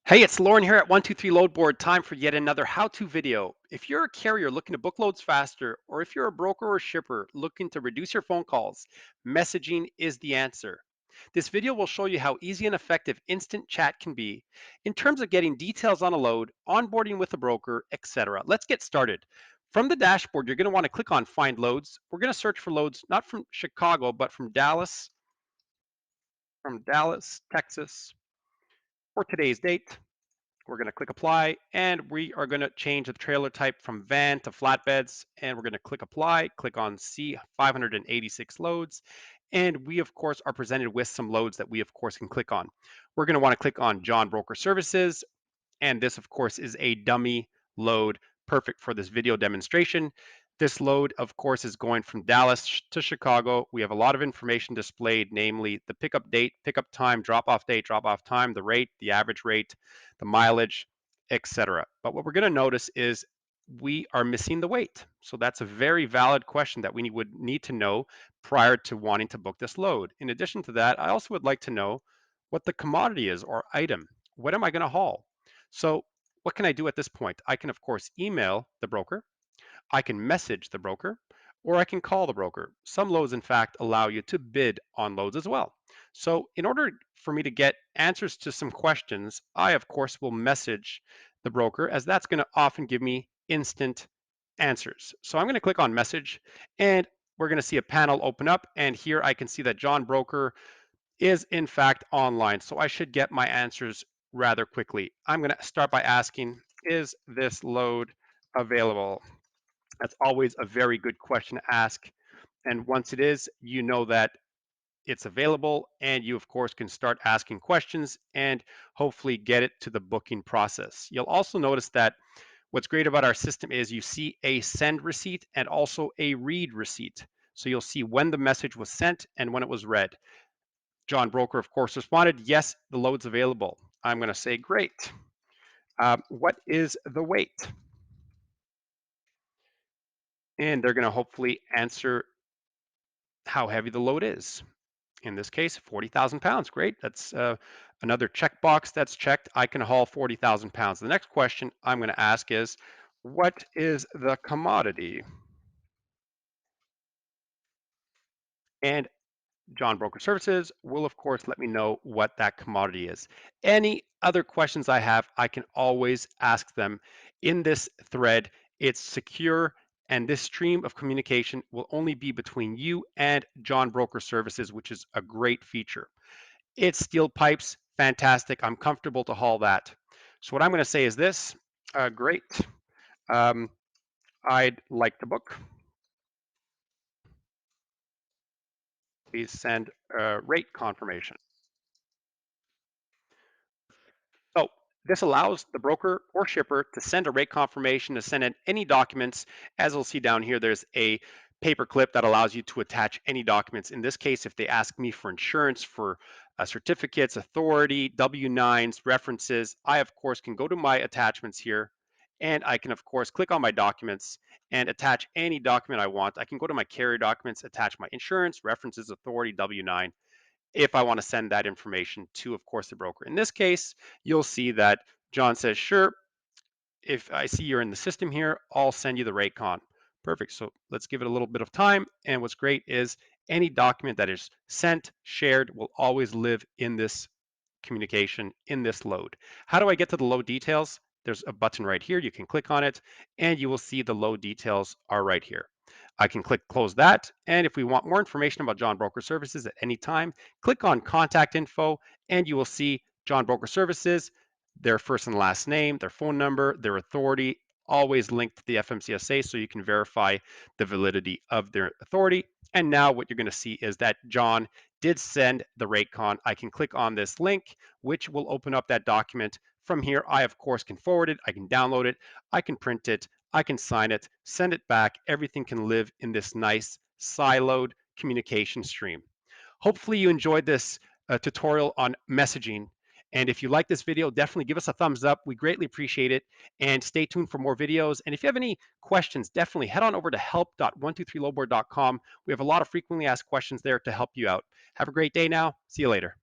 Hey, it's Lauren here at 123Loadboard. Time for yet another how-to video. If you're a carrier looking to book loads faster, or if you're a broker or shipper looking to reduce your phone calls, messaging is the answer. This video will show you how easy and effective instant chat can be in terms of getting details on a load, onboarding with a broker, etc. Let's get started. From the dashboard, you're going to want to click on Find Loads. We're going to search for loads not from Chicago, but from Dallas, Texas, for today's date. We're going to click apply, and we are going to change the trailer type from van to flatbeds, and we're going to click apply, click on see 586 loads, and we of course are presented with some loads that we of course can click on. We're going to want to click on John Broker Services, and this of course is a dummy load, perfect for this video demonstration. This load of course is going from Dallas to Chicago. We have a lot of information displayed, namely the pickup date, pickup time, drop-off date, drop-off time, the rate, the average rate, the mileage, etc. But what we're going to notice is we are missing the weight. So that's a very valid question that we would need to know prior to wanting to book this load. In addition to that, I also would like to know what the commodity is or item. What am I going to haul? So what can I do at this point? I can, of course, email the broker. I can message the broker, or I can call the broker. Some loads, in fact, allow you to bid on loads as well. So in order for me to get answers to some questions, I, of course, will message the broker, as that's going to often give me instant answers. So I'm going to click on message, and we're going to see a panel open up, and here I can see that John Broker is in fact online. So I should get my answers rather quickly. I'm going to start by asking, is this load available? That's always a very good question to ask. And once it is, you know that it's available, and you of course can start asking questions and hopefully get it to the booking process. You'll also notice that what's great about our system is you see a send receipt and also a read receipt. So you'll see when the message was sent and when it was read. John Broker, of course, responded, yes, the load's available. I'm going to say, great. What is the weight? And they're going to hopefully answer how heavy the load is. In this case, 40,000 pounds. Great. That's another checkbox that's checked. I can haul 40,000 pounds. The next question I'm going to ask is, what is the commodity? And John Broker Services will, of course, let me know what that commodity is. Any other questions I have, I can always ask them in this thread. It's secure, and this stream of communication will only be between you and John Broker Services, which is a great feature. It's steel pipes, fantastic. I'm comfortable to haul that. So what I'm going to say is this, great. Um, I'd like to book. Please send a rate confirmation. So this allows the broker or shipper to send a rate confirmation, to send in any documents. As we'll see down here, there's a paper clip that allows you to attach any documents. In this case, if they ask me for insurance, for certificates, authority, W-9s, references, I, of course, can go to my attachments here, and I can, of course, click on my documents and attach any document I want. I can go to my carrier documents, attach my insurance, references, authority, W-9, if I want to send that information to, of course, the broker. In this case, you'll see that John says, sure, if I see you're in the system here, I'll send you the rate con. Perfect. So let's give it a little bit of time. And what's great is any document that is sent, shared, will always live in this communication, in this load. How do I get to the load details? There's a button right here. You can click on it, and you will see the load details are right here. I can click close that. And if we want more information about John Broker Services at any time, click on contact info, and you will see John Broker Services, their first and last name, their phone number, their authority, always linked to the FMCSA, so you can verify the validity of their authority. And now what you're going to see is that John did send the rate con. I can click on this link, which will open up that document. From here, I, of course, can forward it. I can download it. I can print it. I can sign it, send it back. Everything can live in this nice siloed communication stream. Hopefully you enjoyed this tutorial on messaging. And if you like this video, definitely give us a thumbs up. We greatly appreciate it. And stay tuned for more videos. And if you have any questions, definitely head on over to help.123loadboard.com. We have a lot of frequently asked questions there to help you out. Have a great day now. See you later.